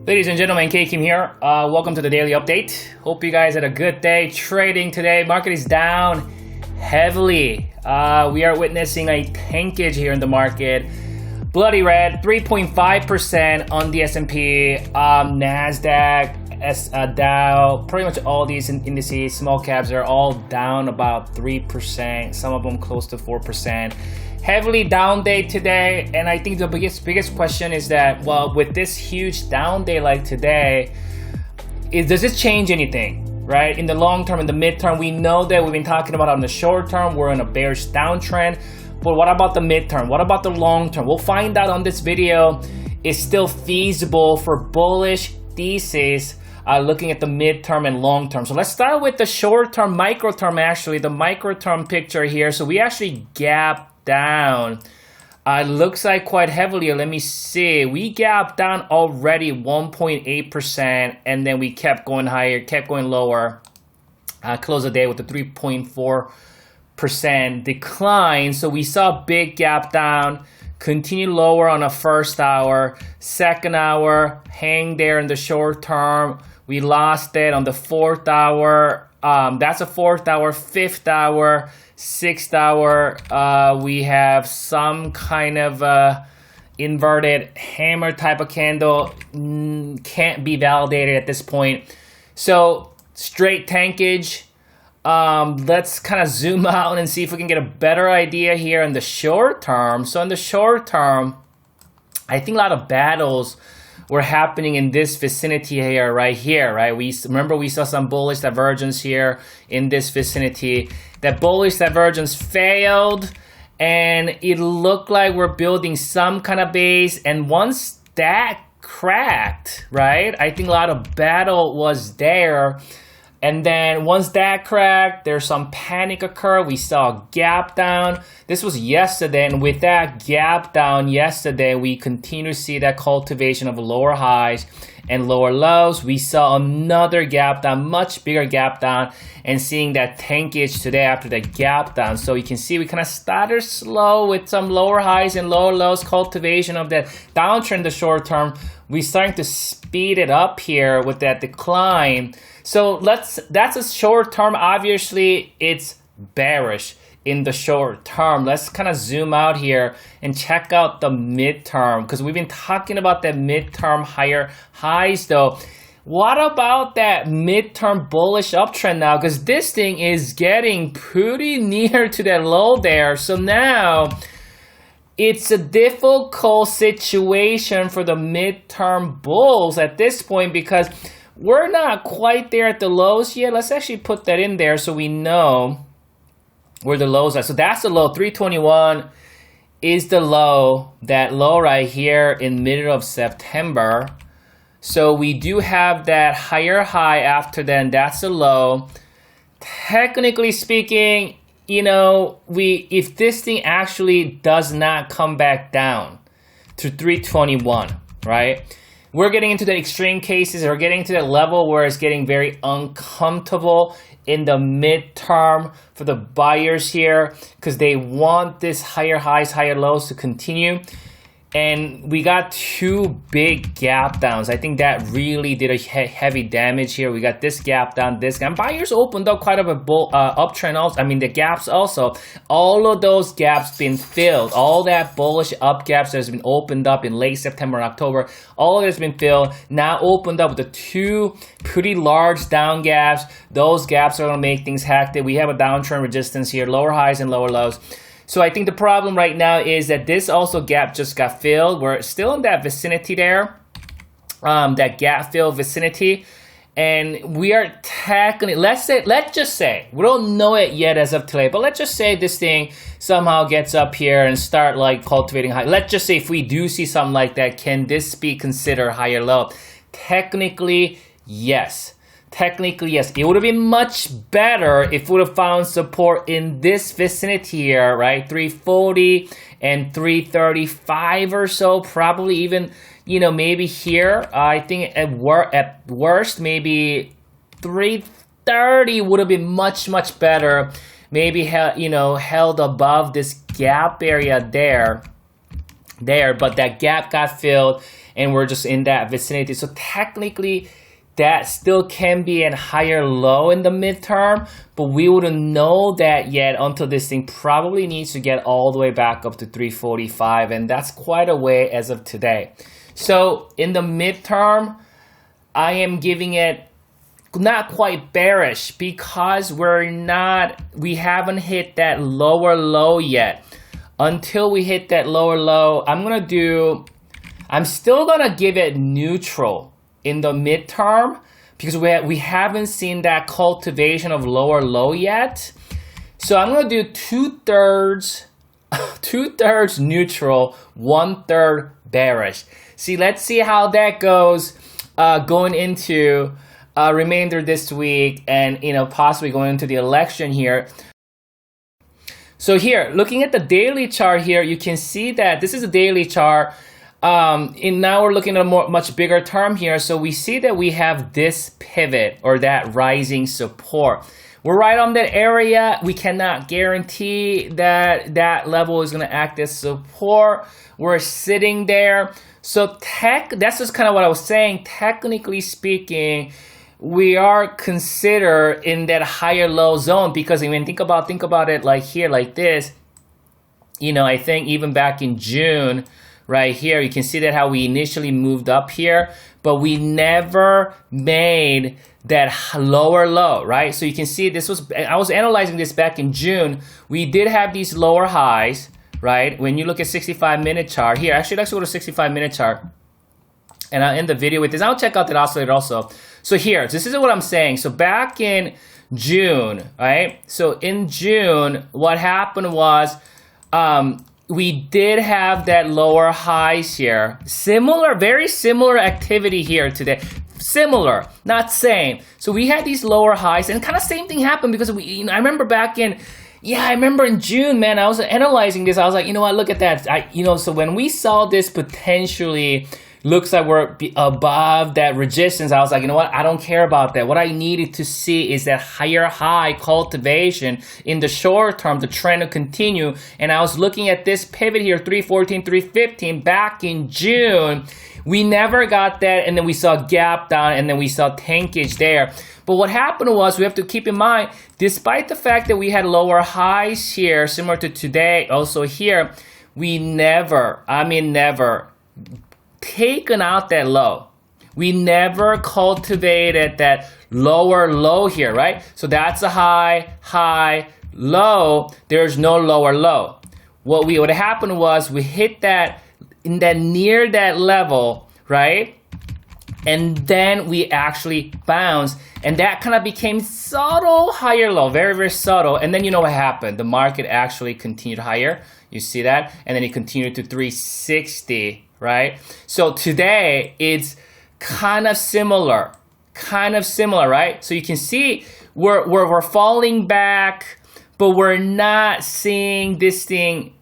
Ladies and gentlemen, K Kim here. Welcome to the daily update. Hope you guys had a good day trading today. Market is down heavily. We are witnessing a tankage here in the market. Bloody red, 3.5% on the S&P, NASDAQ, Dow, pretty much all these indices, small caps are all down about 3%, some of them close to 4%. Heavily down day today, and I think the biggest question is that, well, with this huge down day like today, does this change anything, right? In the long term, in the midterm, we know that we've been talking about on the short term, we're in a bearish downtrend, but what about the midterm? What about the long term? We'll find out on this video. It's still feasible for bullish thesis looking at the midterm and long term. So let's start with the short term, micro term actually, the micro term picture here. So we actually gapped down. Looks like quite heavily. Let me see. We gapped down already 1.8%, and then we kept going higher, kept going lower. Closed the day with a 3.4% decline. So we saw a big gap down, continue lower on the first hour, second hour, hang there in the short term. We lost it on the fourth hour. That's a fourth hour, fifth hour, sixth hour. We have some kind of inverted hammer type of candle. Can't be validated at this point. So straight tankage. Let's kind of zoom out and see if we can get a better idea here in the short term. So in the short term, I think a lot of battles were happening in this vicinity here, right here, right? We saw some bullish divergence here in this vicinity. That bullish divergence failed, and it looked like we're building some kind of base. And once that cracked, right, I think a lot of battle was there. And then once that cracked, there's some panic occur. We saw a gap down. This was yesterday, and with that gap down yesterday, we continue to see that cultivation of lower highs and lower lows. We saw another gap down, much bigger gap down, and seeing that tankage today after that gap down. So you can see we kind of started slow with some lower highs and lower lows, cultivation of that downtrend in the short term. We're starting to speed it up here with that decline. So that's a short term. Obviously, it's bearish in the short term. Let's kind of zoom out here and check out the midterm, because we've been talking about that midterm higher highs though. What about that midterm bullish uptrend now? Because this thing is getting pretty near to that low there. So now it's a difficult situation for the midterm bulls at this point, because we're not quite there at the lows yet. Let's actually put that in there so we know where the lows are. So that's the low. 321 is the low. That low right here in middle of September. So we do have that higher high after then. That's the low. Technically speaking, you know, if this thing actually does not come back down to 321, right? We're getting into the extreme cases. We're getting to that level where it's getting very uncomfortable in the midterm for the buyers here, because they want this higher highs, higher lows to continue. And we got two big gap downs. I think that really did a heavy damage here. We got this gap down, this gap. Buyers opened up quite a bit uptrend also. I mean, the gaps also. All of those gaps been filled. All that bullish up gaps that has been opened up in late September and October, all of it has been filled. Now opened up with the two pretty large down gaps. Those gaps are going to make things hectic. We have a downtrend resistance here, lower highs and lower lows. So I think the problem right now is that this also gap just got filled. We're still in that vicinity there, that gap fill vicinity. And we are technically, let's just say, we don't know it yet as of today, but let's just say this thing somehow gets up here and start like cultivating high. Let's just say if we do see something like that, can this be considered higher low? Technically, yes. Technically, yes. It would have been much better if we would have found support in this vicinity here, right? 340 and 335 or so, probably even, you know, maybe here. I think at worst, maybe 330 would have been much better. Maybe, held above this gap area there. there, but that gap got filled and we're just in that vicinity. So technically that still can be a higher low in the midterm, but we wouldn't know that yet until this thing probably needs to get all the way back up to 345, and that's quite a way as of today. So in the midterm, I am giving it not quite bearish because we haven't hit that lower low yet. Until we hit that lower low, I'm still gonna give it neutral in the midterm because we haven't seen that cultivation of lower low yet. So I'm gonna do 2/3 neutral, 1/3 bearish. Let's see how that goes going into remainder this week and possibly going into the election here. So here, looking at the daily chart here, you can see that this is a daily chart. And now we're looking at a much bigger term here. So we see that we have this pivot or that rising support. We're right on that area. We cannot guarantee that that level is going to act as support. We're sitting there. So that's just kind of what I was saying. Technically speaking, we are considered in that higher low zone because I mean, think about it like here, like this. I think even back in June, right here, you can see that how we initially moved up here, but we never made that lower low, right? So you can see I was analyzing this back in June. We did have these lower highs, right? When you look at 65-minute chart here, actually let's go to 65-minute chart. And I'll end the video with this. I'll check out that oscillator also. So here, this is what I'm saying. So back in June, right? So in June, what happened was we did have that lower highs here. Very similar activity here today. Similar, not same. So we had these lower highs and kind of same thing happened because I remember in June, man, I was analyzing this. I was like, what, look at that. So when we saw this potentially looks like we're above that resistance, I was like, what, I don't care about that. What I needed to see is that higher high cultivation in the short term, the trend to continue. And I was looking at this pivot here, 314, 315 back in June. We never got that, and then we saw a gap down, and then we saw tankage there. But what happened was, we have to keep in mind, despite the fact that we had lower highs here, similar to today, also here, we never taken out that low. We never cultivated that lower low here, right? So that's a high, low. There's no lower low. What happened was we hit that near that level, right? And then we actually bounced, and that kind of became subtle higher low, very, very subtle. And then you know what happened? The market actually continued higher. You see that? And then it continued to 360. Right? So today it's kind of similar, right? So you can see we're falling back, but we're not seeing this thing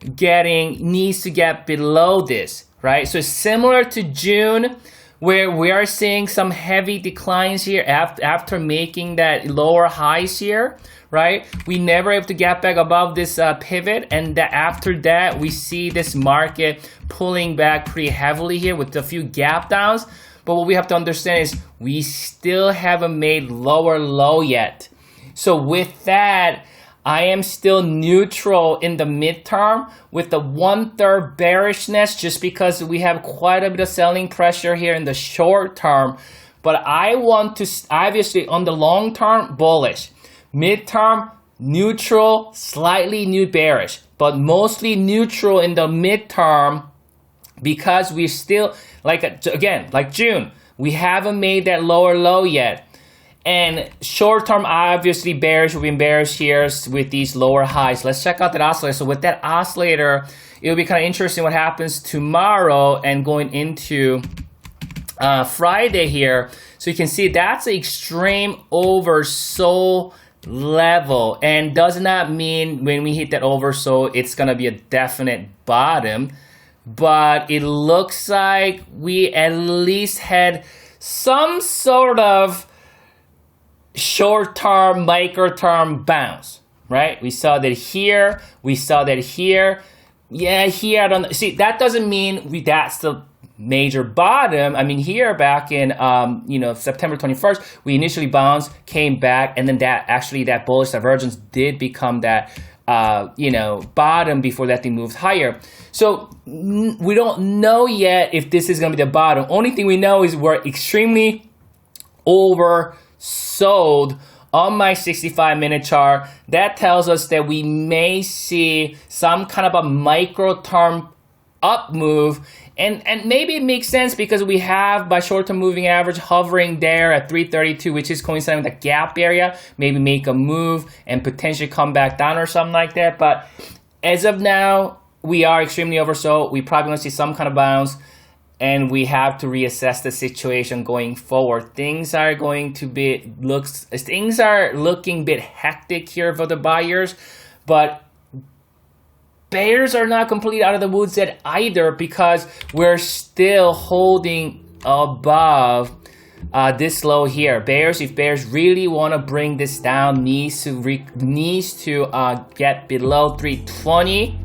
needs to get below this, right? So it's similar to June, where we are seeing some heavy declines here after making that lower highs here, right? We never able to get back above this pivot, and after that, we see this market pulling back pretty heavily here with a few gap downs. But what we have to understand is we still haven't made lower low yet. So with that, I am still neutral in the midterm with the 1/3 bearishness, just because we have quite a bit of selling pressure here in the short term. But I want to, obviously on the long term, bullish. Midterm, neutral, slightly new bearish, but mostly neutral in the midterm because we still, like June, we haven't made that lower low yet. And short term, obviously bearish. We've been bearish here with these lower highs. Let's check out that oscillator. So with that oscillator, it'll be kind of interesting what happens tomorrow and going into Friday here. So you can see that's an extreme oversold level, and does not mean when we hit that oversold it's gonna be a definite bottom, but it looks like we at least had some sort of short-term, micro-term bounce, right? We saw that here, we saw that here. Yeah, here I don't see. That doesn't mean that's the major bottom. I mean, here back in September 21st, we initially bounced, came back, and then that bullish divergence did become that bottom before that thing moved higher. So we don't know yet if this is going to be the bottom. Only thing we know is we're extremely oversold on my 65-minute chart. That tells us that we may see some kind of a micro-term up move, and maybe it makes sense because we have my short-term moving average hovering there at 332, which is coinciding with the gap area. Maybe make a move and potentially come back down or something like that. But as of now, we are extremely oversold. We probably going to see some kind of bounce, and we have to reassess the situation going forward. Things are looking a bit hectic here for the buyers, but bears are not completely out of the woods yet either, because we're still holding above this low here. If bears really want to bring this down, needs to get below 320,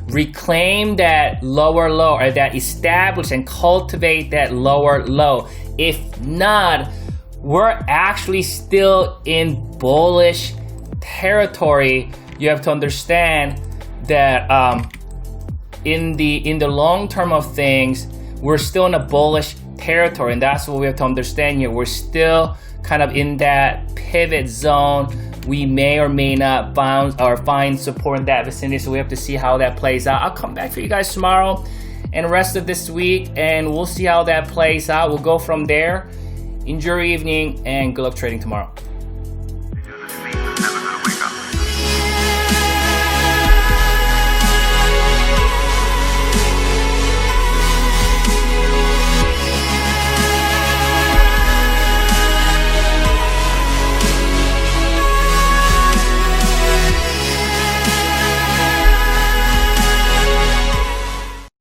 reclaim that lower low, or that establish and cultivate that lower low. If not, we're actually still in bullish territory. You have to understand that in the long term of things, we're still in a bullish territory, and that's what we have to understand here. We're still kind of in that pivot zone. We may or may not bounce or find support in that vicinity, so we have to see how that plays out. I'll come back for you guys tomorrow and rest of this week, and we'll see how that plays out. We'll go from there. Enjoy your evening, and good luck trading tomorrow.